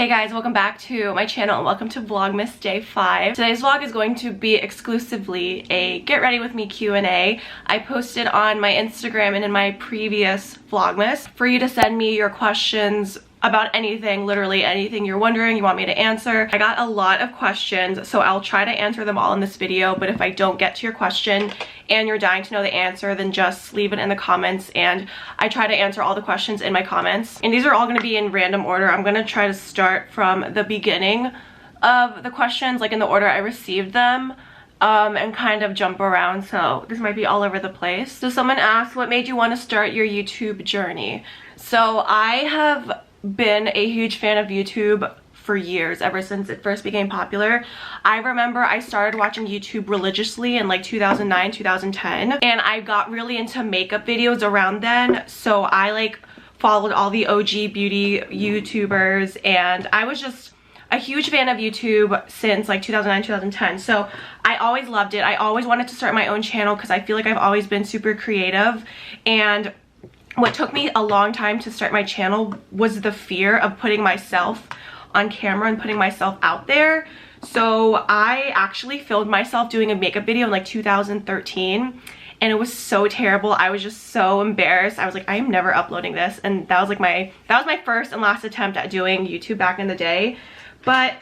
Hey guys, welcome back to my channel and welcome to Vlogmas Day 5. Today's vlog is going to be exclusively a get ready with me Q&A. I posted on my Instagram and in my previous Vlogmas for you to send me your questions about anything, literally anything you're wondering, you want me to answer. I got a lot of questions, so I'll try to answer them all in this video, but if I don't get to your question and you're dying to know the answer, then just leave it in the comments and I try to answer all the questions in my comments. And these are all gonna be in random order. I'm gonna try to start from the beginning of the questions, like in the order I received them, and kind of jump around, so this might be all over the place. So someone asked, what made you want to start your YouTube journey? So I have been a huge fan of YouTube for years, ever since it first became popular. I remember I started watching YouTube religiously in like 2009, 2010, and I got really into makeup videos around then, so I like followed all the OG beauty YouTubers, and I was just a huge fan of YouTube since like 2009, 2010. So I always loved it. I always wanted to start my own channel because I feel like I've always been super creative, and what took me a long time to start my channel was the fear of putting myself on camera and putting myself out there. So I actually filmed myself doing a makeup video in like 2013, and it was so terrible. I was just so embarrassed. I was like, I am never uploading this, and that was my first and last attempt at doing YouTube back in the day. But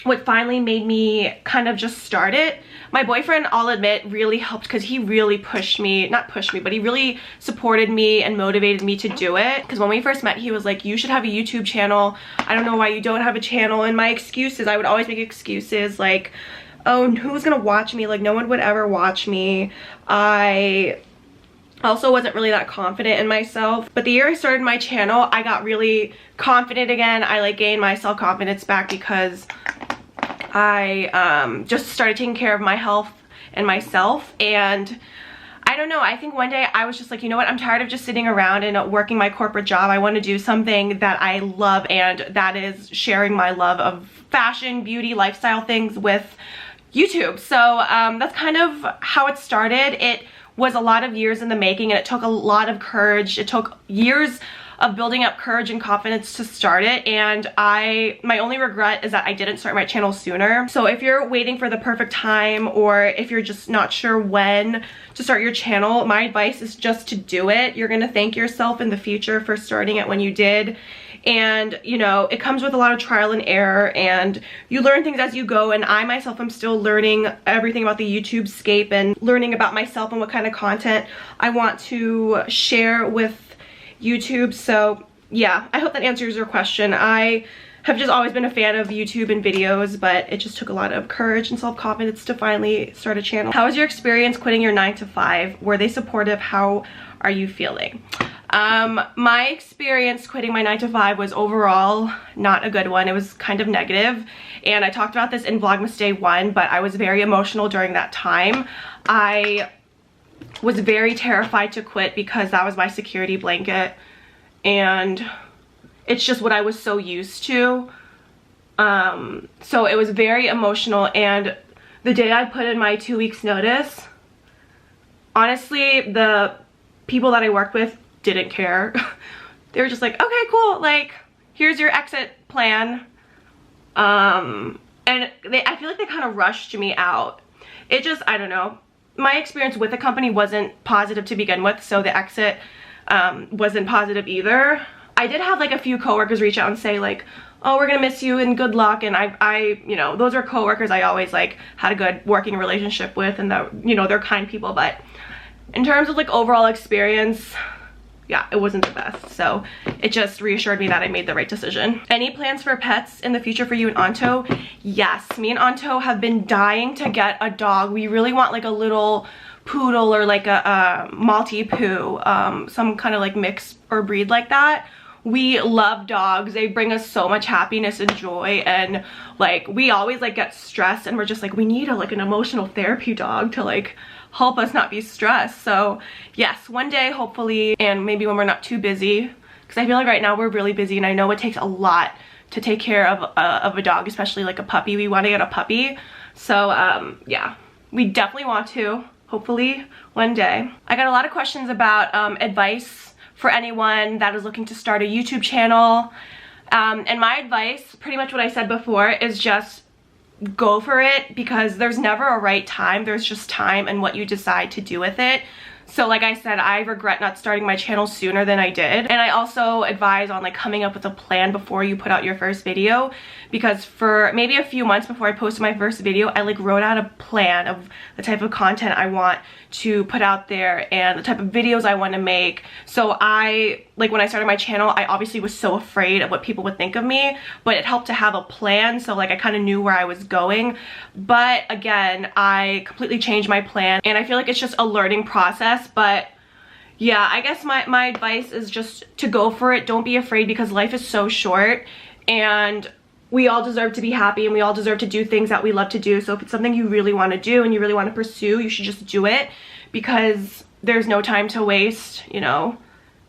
what finally made me kind of just start it, my boyfriend, I'll admit, really helped because he really pushed me, not pushed me, but he really supported me and motivated me to do it. Because when we first met, he was like, you should have a YouTube channel. I don't know why you don't have a channel. And my excuses, I would always make excuses like, oh, who's gonna watch me? Like, no one would ever watch me. I also wasn't really that confident in myself, but the year I started my channel, I got really confident again. I like gained my self-confidence back because I just started taking care of my health and myself. And I don't know, I think one day I was just like, you know what, I'm tired of just sitting around and working my corporate job. I want to do something that I love, and that is sharing my love of fashion, beauty, lifestyle things with YouTube. So that's kind of how it started. It was a lot of years in the making, and it took a lot of courage. It took years of building up courage and confidence to start it, and my only regret is that I didn't start my channel sooner. So if you're waiting for the perfect time, or if you're just not sure when to start your channel, my advice is just to do it. You're gonna thank yourself in the future for starting it when you did. And you know, it comes with a lot of trial and error, and you learn things as you go, and I myself am still learning everything about the YouTube scape and learning about myself and what kind of content I want to share with YouTube. So yeah, I hope that answers your question. I have just always been a fan of YouTube and videos, but it just took a lot of courage and self-confidence to finally start a channel. How was your experience quitting your 9-to-5? Were they supportive? How are you feeling? My experience quitting my 9-to-5 was overall not a good one. It was kind of negative, and I talked about this in Vlogmas Day 1, but I was very emotional during that time. I was very terrified to quit because that was my security blanket, and it's just what I was so used to. So it was very emotional, and the day I put in my 2 weeks notice, honestly, the people that I worked with didn't care. They were just like, okay, cool, like, here's your exit plan. And I feel like they kind of rushed me out. It just, I don't know. My experience with the company wasn't positive to begin with, so the exit wasn't positive either. I did have like a few coworkers reach out and say like, oh, we're gonna miss you and good luck, and I you know, those are coworkers I always like had a good working relationship with, and that, you know, they're kind people. But in terms of like overall experience, yeah, it wasn't the best. So it just reassured me that I made the right decision. Any plans for pets in the future for you and Anto? Yes, me and Anto have been dying to get a dog. We really want like a little poodle or like a Maltipoo, some kind of like mix or breed like that. We love dogs. They bring us so much happiness and joy, and like we always like get stressed, and we're just like, we need a like an emotional therapy dog to like help us not be stressed. So yes, one day hopefully, and maybe when we're not too busy, because I feel like right now we're really busy, and I know it takes a lot to take care of a dog, especially like a puppy. We want to get a puppy. So yeah, we definitely want to, hopefully one day. I got a lot of questions about advice for anyone that is looking to start a YouTube channel. And my advice, pretty much what I said before, is just go for it, because there's never a right time. There's just time and what you decide to do with it. So like I said, I regret not starting my channel sooner than I did. And I also advise on like coming up with a plan before you put out your first video, because for maybe a few months before I posted my first video, I like wrote out a plan of the type of content I want to put out there and the type of videos I want to make. So when I started my channel, I obviously was so afraid of what people would think of me, but it helped to have a plan. So like I kind of knew where I was going. But again, I completely changed my plan, and I feel like it's just a learning process. But yeah, I guess my advice is just to go for it. Don't be afraid, because life is so short, and we all deserve to be happy, and we all deserve to do things that we love to do. So if it's something you really want to do and you really want to pursue, you should just do it, because there's no time to waste. You know,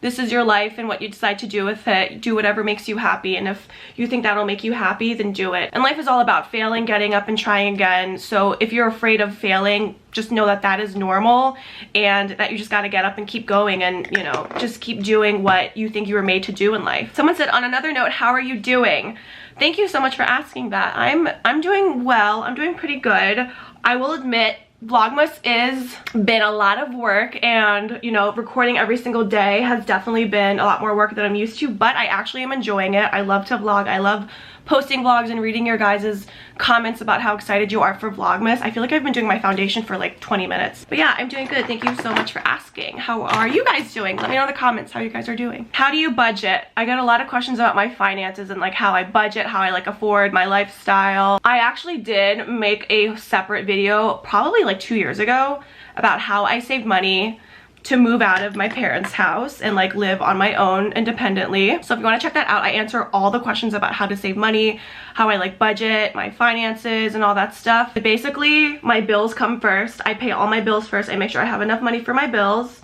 this is your life, and what you decide to do with it, do whatever makes you happy. And if you think that'll make you happy, then do it. And life is all about failing, getting up, and trying again. So if you're afraid of failing, just know that that is normal, and that you just got to get up and keep going, and you know, just keep doing what you think you were made to do in life. Someone said, on another note, how are you doing? Thank you so much for asking that. I'm doing well. I'm doing pretty good. I will admit, Vlogmas is been a lot of work, and you know, recording every single day has definitely been a lot more work than I'm used to, but I actually am enjoying it. I love to vlog. I love posting vlogs and reading your guys' comments about how excited you are for Vlogmas. I feel like I've been doing my foundation for like 20 minutes. But yeah, I'm doing good. Thank you so much for asking. How are you guys doing? Let me know in the comments how you guys are doing. How do you budget? I get a lot of questions about my finances and like how I budget, how I like afford my lifestyle. I actually did make a separate video probably like 2 years ago about how I saved money to move out of my parents' house and like live on my own independently. So if you want to check that out, I answer all the questions about how to save money, how I like budget, my finances, and all that stuff. But basically, my bills come first. I pay all my bills first. I make sure I have enough money for my bills.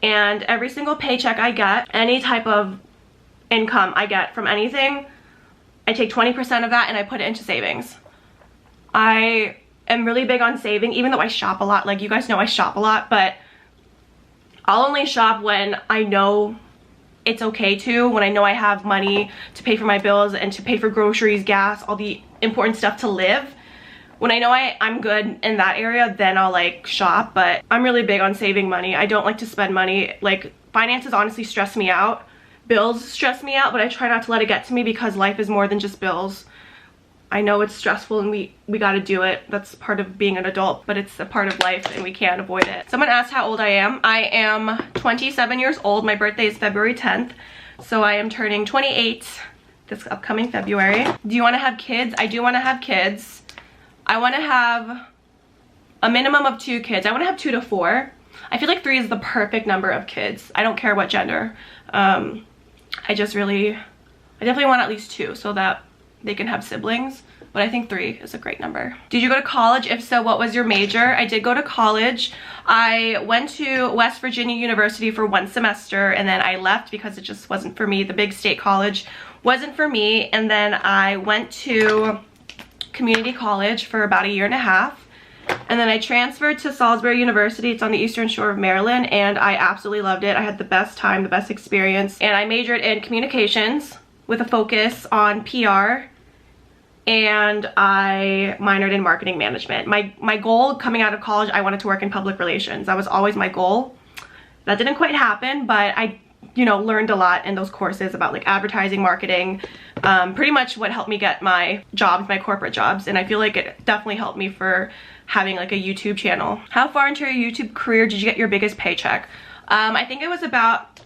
And every single paycheck I get, any type of income I get from anything, I take 20% of that and I put it into savings. I am really big on saving, even though I shop a lot. Like you guys know I shop a lot, but I'll only shop when I know it's okay to, when I know I have money to pay for my bills and to pay for groceries, gas, all the important stuff to live. When I know I'm good in that area, then I'll like shop. But I'm really big on saving money. I don't like to spend money. Like finances honestly stress me out. Bills stress me out, but I try not to let it get to me, because life is more than just bills. I know it's stressful and we gotta do it. That's part of being an adult, but it's a part of life and we can't avoid it. Someone asked how old I am. I am 27 years old. My birthday is February 10th. So I am turning 28 this upcoming February. Do you wanna have kids? I do wanna have kids. I wanna have a minimum of 2 kids. I wanna have 2 to 4. I feel like 3 is the perfect number of kids. I don't care what gender. I definitely want at least 2 so that they can have siblings, but I think 3 is a great number. Did you go to college? If so, what was your major? I did go to college. I went to West Virginia University for 1 semester, and then I left because it just wasn't for me. The big state college wasn't for me, and then I went to community college for about 1.5 years. And then I transferred to Salisbury University. It's on the Eastern Shore of Maryland, and I absolutely loved it. I had the best time, the best experience, and I majored in communications with a focus on PR, and I minored in marketing management. My goal coming out of college, I wanted to work in public relations. That was always my goal. That didn't quite happen, but I, you know, learned a lot in those courses about like advertising, marketing, pretty much what helped me get my jobs, my corporate jobs, and I feel like it definitely helped me for having like a YouTube channel. How far into your YouTube career did you get your biggest paycheck? I think it was about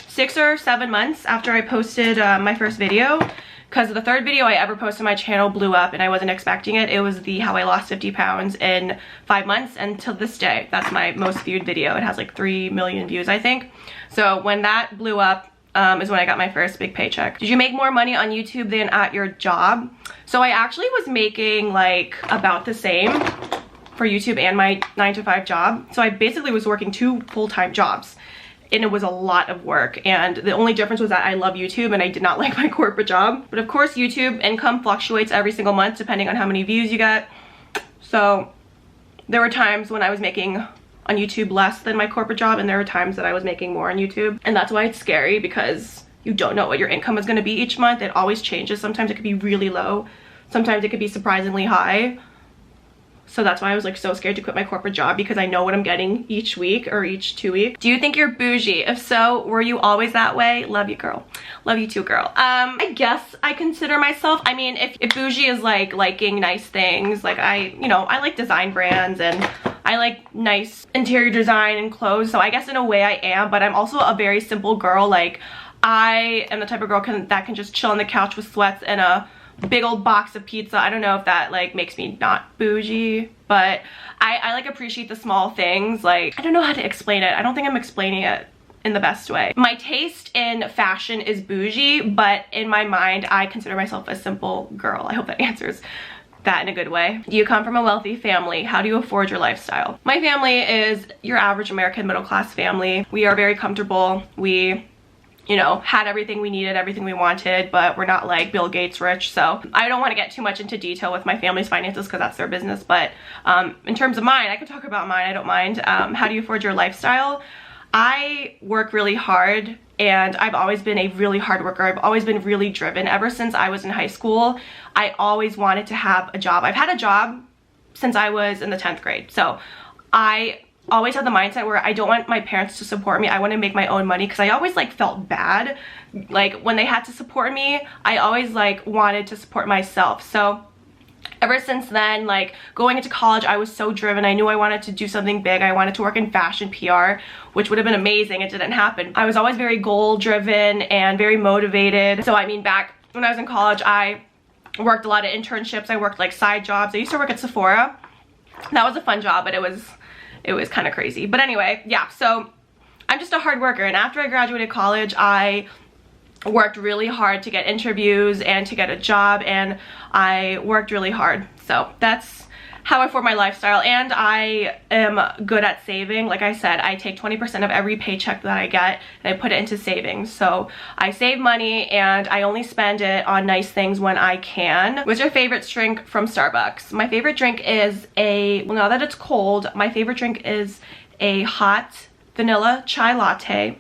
6 or 7 months after I posted my first video, because the 3rd video I ever posted on my channel blew up and I wasn't expecting it. It was the how I lost 50 pounds in 5 months, and till this day that's my most viewed video. It has like 3 million views, I think. So when that blew up is when I got my first big paycheck. Did you make more money on YouTube than at your job? So I actually was making like about the same for YouTube and my 9-to-5 job. So I basically was working 2 full-time jobs, and it was a lot of work, and the only difference was that I love YouTube and I did not like my corporate job. But of course YouTube income fluctuates every single month depending on how many views you get. So there were times when I was making on YouTube less than my corporate job, and there were times that I was making more on YouTube, and that's why it's scary, because you don't know what your income is going to be each month. It always changes. Sometimes it could be really low. Sometimes it could be surprisingly high. So that's why I was like so scared to quit my corporate job, because I know what I'm getting each week or each 2 weeks. Do you think you're bougie? If so, were you always that way? Love you, girl. Love you too, girl. I guess I consider myself, I mean, if bougie is like liking nice things, like I like design brands and I like nice interior design and clothes. So I guess in a way I am, but I'm also a very simple girl. Like I am the type of girl that can just chill on the couch with sweats and a big old box of pizza. I don't know if that like makes me not bougie, but I like appreciate the small things. Like I don't know how to explain it. I don't think I'm explaining it in the best way. My taste in fashion is bougie, but in my mind I consider myself a simple girl. I hope that answers that in a good way. Do you come from a wealthy family? How do you afford your lifestyle? My family is your average American middle class family. We are very comfortable. We had everything we needed, everything we wanted, but we're not like Bill Gates rich. So I don't want to get too much into detail with my family's finances because that's their business. But in terms of mine, I can talk about mine. I don't mind. How do you afford your lifestyle? I work really hard, and I've always been a really hard worker. I've always been really driven. Ever since I was in high school, I always wanted to have a job. I've had a job since I was in the 10th grade. So I always had the mindset where I don't want my parents to support me. I want to make my own money, because I always like felt bad like when they had to support me. I always like wanted to support myself. So ever since then, like going into college, I was so driven. I knew I wanted to do something big. I wanted to work in fashion PR, which would have been amazing. It didn't happen. I was always very goal driven and very motivated. So I mean, back when I was in college, I worked a lot of internships. I worked like side jobs. I used to work at Sephora. That was a fun job, but it was kind of crazy. But anyway, yeah, so I'm just a hard worker. And after I graduated college, I worked really hard to get interviews and to get a job, and I worked really hard. So that's how I afford my lifestyle. And I am good at saving. Like I said, I take 20% of every paycheck that I get and I put it into savings. So I save money and I only spend it on nice things when I can. What's your favorite drink from Starbucks? My favorite drink is well, now that it's cold, my favorite drink is a hot vanilla chai latte.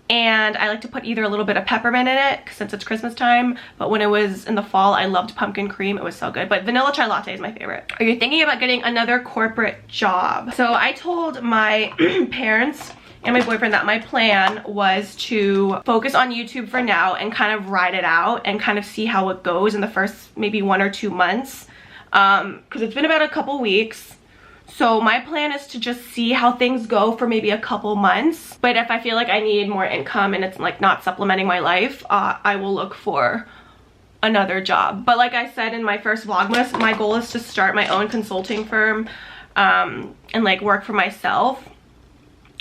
And I like to put either a little bit of peppermint in it since it's Christmas time, but when it was in the fall, I loved pumpkin cream. It was so good, but vanilla chai latte is my favorite. Are you thinking about getting another corporate job? So I told my parents and my boyfriend that my plan was to focus on YouTube for now and kind of ride it out and kind of see how it goes in the first maybe 1 or 2 months, because it's been about a couple weeks. So my plan is to just see how things go for maybe a couple months. But if I feel like I need more income and it's like not supplementing my life, I will look for another job. But like I said in my first Vlogmas, my goal is to start my own consulting firm and like work for myself.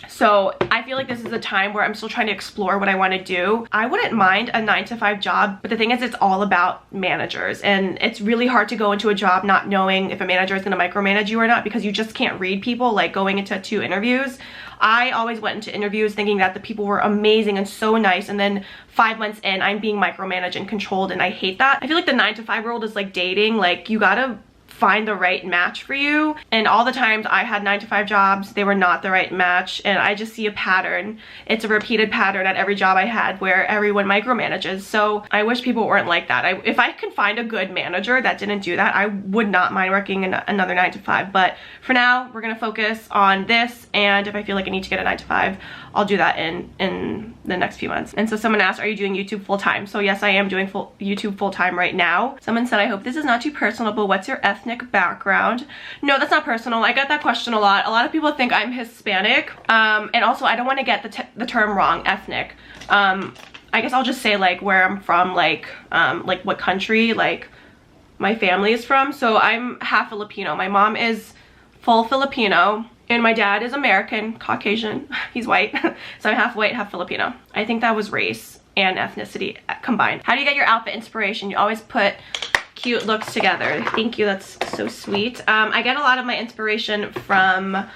So I feel like this is a time where I'm still trying to explore what I want to do. I wouldn't mind a 9-to-5 job, but the thing is, it's all about managers, and it's really hard to go into a job not knowing if a manager is going to micromanage you or not, because you just can't read people. Like going into 2 interviews, I always went into interviews thinking that the people were amazing and so nice, and then 5 months in, I'm being micromanaged and controlled, and I hate that. I feel like the 9-to-5 world is like dating. Like you gotta find the right match for you, and all the times I had 9-to-5 jobs, they were not the right match, and I just see a pattern. It's a repeated pattern at every job I had where everyone micromanages. So I wish people weren't like that. If I could find a good manager that didn't do that, I would not mind working in another 9-to-5. But for now, we're gonna focus on this, and if I feel like I need to get a 9-to-5, I'll do that in the next few months. And so someone asked, are you doing YouTube full-time? So yes, I am doing YouTube full-time right now. Someone said, I hope this is not too personal, but what's your ethnic background? No, that's not personal. I get that question a lot. A lot of people think I'm Hispanic. And also I don't want to get the term wrong, ethnic. I guess I'll just say like where I'm from, like what country like my family is from. So I'm half Filipino. My mom is full Filipino. And my dad is American, Caucasian, he's white. So I'm half white, half Filipino. I think that was race and ethnicity combined. How do you get your outfit inspiration? You always put cute looks together. Thank you, that's so sweet. I get a lot of my inspiration from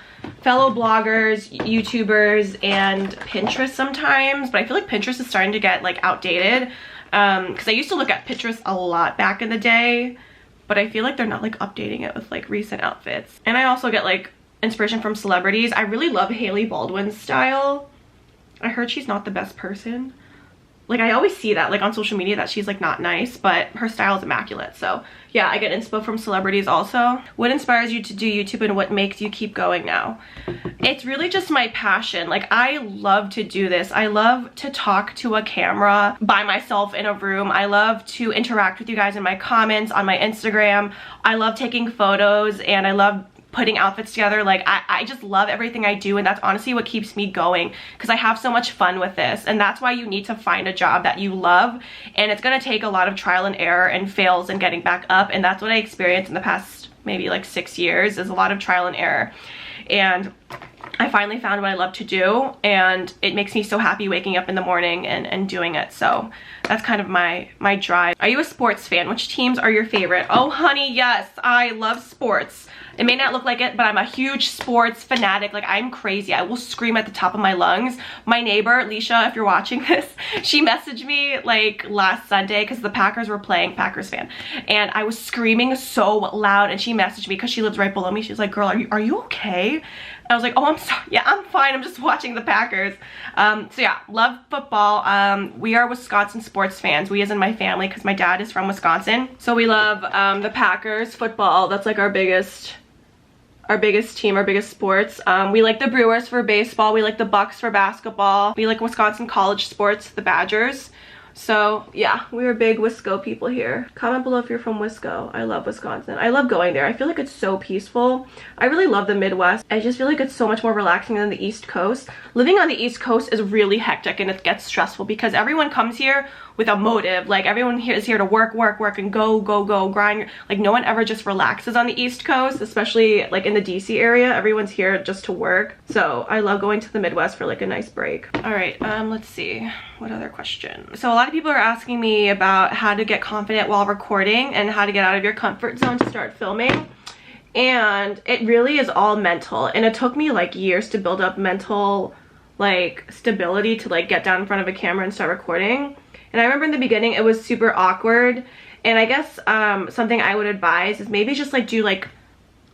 fellow bloggers, YouTubers, and Pinterest sometimes, but I feel like Pinterest is starting to get like outdated. Because I used to look at Pinterest a lot back in the day, but I feel like they're not like updating it with like recent outfits. And I also get like inspiration from celebrities. I really love Hailey Baldwin's style. I heard she's not the best person. like I always see that like on social media that she's like not nice, but her style is immaculate. So yeah, I get inspo from celebrities also. What inspires you to do YouTube and what makes you keep going now? It's really just my passion. Like I love to do this. I love to talk to a camera by myself in a room. I love to interact with you guys in my comments on my Instagram. I love taking photos and I love putting outfits together. Like I just love everything I do, and that's honestly what keeps me going, because I have so much fun with this. And that's why you need to find a job that you love, and it's gonna take a lot of trial and error and fails and getting back up. And that's what I experienced in the past maybe like 6 years, is a lot of trial and error. And I finally found what I love to do, and it makes me so happy waking up in the morning and doing it. So that's kind of my drive. Are you a sports fan? Which teams are your favorite? Oh honey, yes, I love sports. It may not look like it, but I'm a huge sports fanatic. Like I'm crazy. I will scream at the top of my lungs. My neighbor, Leisha, if you're watching this, she messaged me like last Sunday because the Packers were playing, Packers fan, and I was screaming so loud, and she messaged me because she lives right below me. She was like, girl, are you okay? I was like, oh, I'm sorry. Yeah, I'm fine. I'm just watching the Packers. So yeah, love football. We are Wisconsin sports fans. We as in my family, because my dad is from Wisconsin. So we love the Packers football. That's like our biggest team, our biggest sports. We like the Brewers for baseball. We like the Bucks for basketball. We like Wisconsin college sports, the Badgers. So yeah, we're big Wisco people here. Comment below if you're from Wisco. I love Wisconsin. I love going there. I feel like it's so peaceful. I really love the Midwest. I just feel like it's so much more relaxing than the East Coast. Living on the East Coast is really hectic, and it gets stressful because everyone comes here with a motive. Like everyone here is here to work and go grind. Like no one ever just relaxes on the East Coast, especially like in the DC area. Everyone's here just to work. So I love going to the Midwest for like a nice break. All right, let's see. What other question? So a lot of people are asking me about how to get confident while recording and how to get out of your comfort zone to start filming. And it really is all mental. And it took me like years to build up mental like stability to like get down in front of a camera and start recording. And I remember in the beginning it was super awkward. And I guess something I would advise is maybe just like do like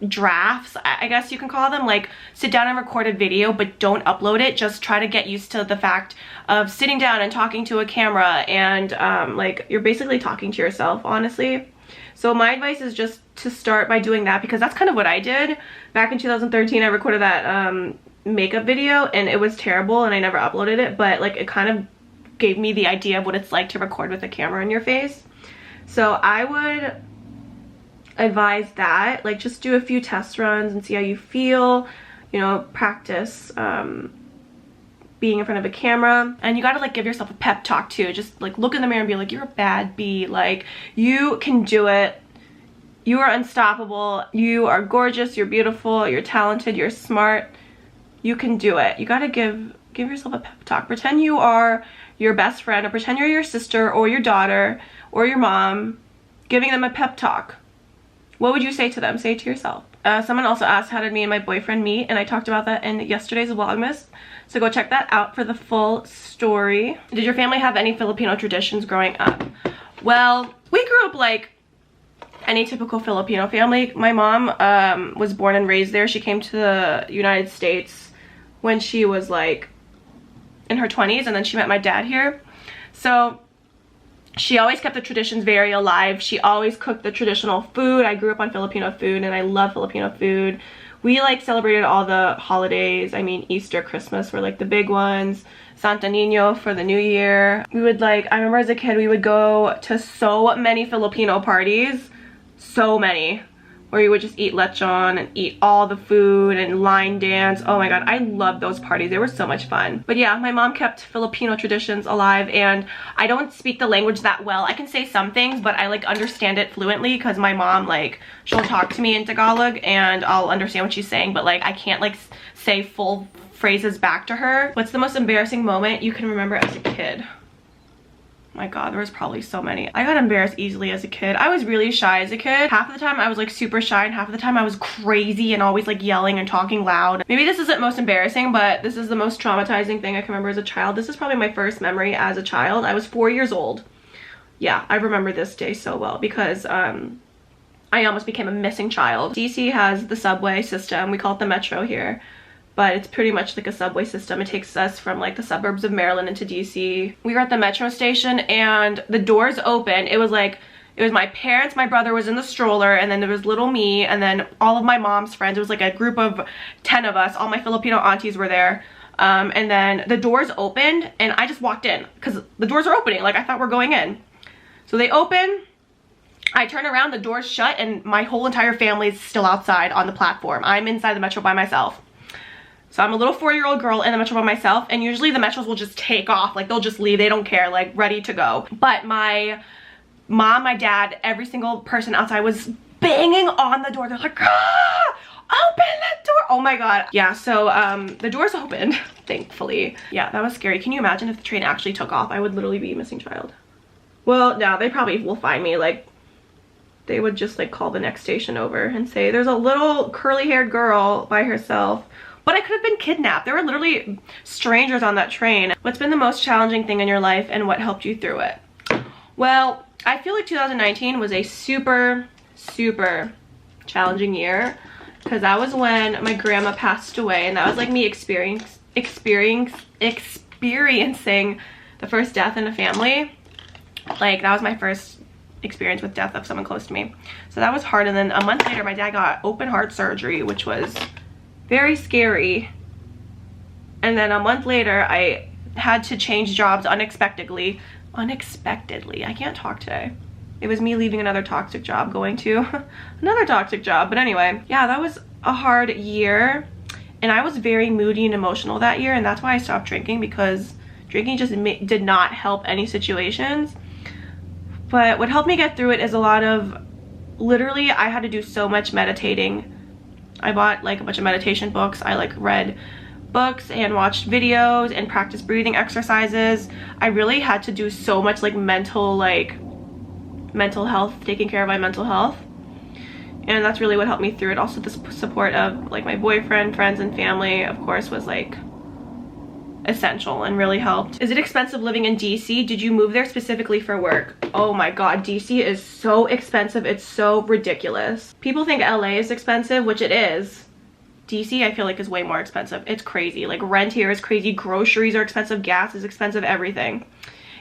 drafts, I guess you can call them. Like sit down and record a video, but don't upload it. Just try to get used to the fact of sitting down and talking to a camera, and like you're basically talking to yourself, honestly. So my advice is just to start by doing that, because that's kind of what I did back in 2013. I recorded that makeup video and it was terrible and I never uploaded it, but like it kind of gave me the idea of what it's like to record with a camera in your face. So I would advise that, like just do a few test runs and see how you feel, you know, practice being in front of a camera. And you gotta like give yourself a pep talk too. Just like look in the mirror and be like, you're a bad bee, like you can do it, you are unstoppable, you are gorgeous, you're beautiful, you're talented, you're smart, you can do it. You gotta give yourself a pep talk. Pretend you are your best friend, or pretend you're your sister or your daughter or your mom, giving them a pep talk. What would you say to them? Say it to yourself. Someone also asked, how did me and my boyfriend meet? And I talked about that in yesterday's Vlogmas. So go check that out for the full story. Did your family have any Filipino traditions growing up? Well, we grew up like any typical Filipino family. My mom was born and raised there. She came to the United States when she was like in her 20s, and then she met my dad here. So she always kept the traditions very alive. She always cooked the traditional food. I grew up on Filipino food and I love Filipino food. We like celebrated all the holidays. I mean, Easter, Christmas were like the big ones. Santa Nino for the New Year. We would like, I remember as a kid, we would go to so many Filipino parties. So many. Where you would just eat lechon and eat all the food and line dance. Oh my god, I love those parties. They were so much fun. But yeah, my mom kept Filipino traditions alive, and I don't speak the language that well. I can say some things, but I like understand it fluently because my mom, like, she'll talk to me in Tagalog and I'll understand what she's saying, but like I can't like say full phrases back to her. What's the most embarrassing moment you can remember as a kid? My god, there was probably so many. I got embarrassed easily as a kid. I was really shy as a kid. Half of the time I was like super shy, and half of the time I was crazy and always like yelling and talking loud. Maybe this isn't most embarrassing, but this is the most traumatizing thing I can remember as a child. This is probably my first memory as a child. I was 4 years old. Yeah, I remember this day so well because I almost became a missing child. DC has the subway system. We call it the metro here. but it's pretty much like a subway system. It takes us from like the suburbs of Maryland into DC. We were at the metro station and the doors open. It was my parents, my brother was in the stroller, and then there was little me, and then all of my mom's friends. It was like a group of 10 of us. All my Filipino aunties were there. And then the doors opened and I just walked in because the doors are opening. Like I thought we're going in. So they open, I turn around, the door's shut, and my whole entire family is still outside on the platform. I'm inside the metro by myself. So I'm a little 4-year-old girl in the metro by myself, and usually the metros will just take off. Like they'll just leave, they don't care, like ready to go. But my mom, my dad, every single person outside was banging on the door. They're like, ah, open that door. Oh my God. Yeah, so the doors opened, thankfully. Yeah, that was scary. Can you imagine if the train actually took off? I would literally be a missing child. Well, no, they probably will find me. Like, they would just like call the next station over and say, there's a little curly haired girl by herself. But I could have been kidnapped. There were literally strangers on that train. What's been the most challenging thing in your life and what helped you through it? Well, I feel like 2019 was a super, super challenging year because that was when my grandma passed away, and that was like me experiencing the first death in a family. Like that was my first experience with death of someone close to me. So that was hard. And then a month later, my dad got open heart surgery, which was very scary. And then a month later, I had to change jobs unexpectedly. I can't talk today. It was me leaving another toxic job, going to another toxic job. But anyway, yeah, that was a hard year. And I was very moody and emotional that year. And that's why I stopped drinking, because drinking just did not help any situations. But what helped me get through it is a lot of, literally, I had to do so much meditating. I bought like a bunch of meditation books. I like read books and watched videos and practiced breathing exercises. I really had to do so much like mental health, taking care of my mental health. And that's really what helped me through it. Also the support of like my boyfriend, friends, and family, of course, was like essential and really helped. Is it expensive living in DC? Did you move there specifically for work? Oh my God, DC is so expensive. It's so ridiculous. People think LA is expensive, which it is. DC, I feel like, is way more expensive. It's crazy. Like rent here is crazy. Groceries are expensive. Gas is expensive. Everything.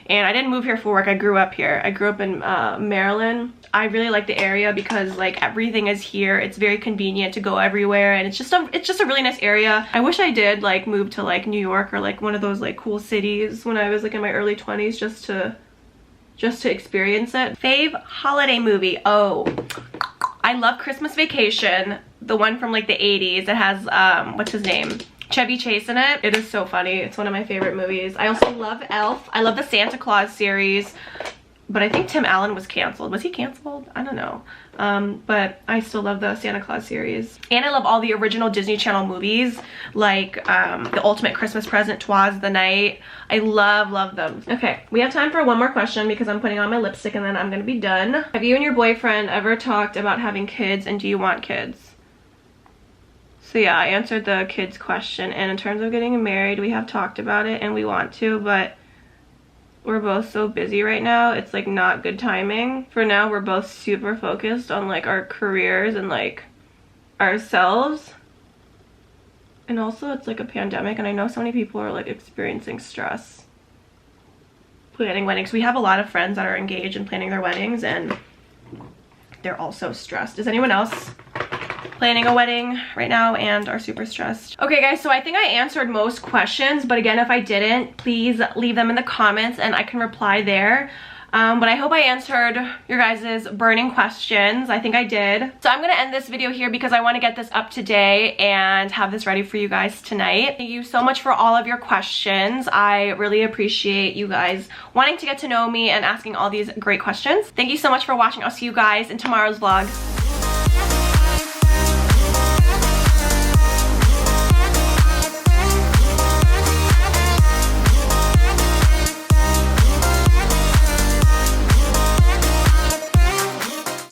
And I didn't move here for work. I grew up here. I grew up in Maryland. I really like the area because like everything is here. It's very convenient to go everywhere, and it's just a really nice area. I wish I did like move to like New York or like one of those like cool cities when I was like in my early 20s just to experience it. Fave holiday movie. Oh, I love Christmas Vacation, the one from like the 80s. It has what's his name? Chevy Chase in it. It is so funny. It's one of my favorite movies. I also love Elf. I love the Santa Claus series, but I think Tim Allen was canceled. Was he canceled? I don't know. But I still love the Santa Claus series. And I love all the original Disney Channel movies, like The Ultimate Christmas Present, 'Twas the Night. I love them. Okay, we have time for one more question because I'm putting on my lipstick and then I'm gonna be done. Have you and your boyfriend ever talked about having kids, and do you want kids? So yeah, I answered the kids question, and in terms of getting married, we have talked about it and we want to, but we're both so busy right now, it's like not good timing. For now, we're both super focused on like our careers and like ourselves. And also it's like a pandemic, and I know so many people are like experiencing stress planning weddings. We have a lot of friends that are engaged and planning their weddings, and they're also stressed. Is anyone else planning a wedding right now and are super stressed? Okay guys, so I think I answered most questions, but again, if I didn't, please leave them in the comments and I can reply there. But I hope I answered your guys' burning questions. I think I did. So I'm gonna end this video here because I wanna get this up today and have this ready for you guys tonight. Thank you so much for all of your questions. I really appreciate you guys wanting to get to know me and asking all these great questions. Thank you so much for watching. I'll see you guys in tomorrow's vlog.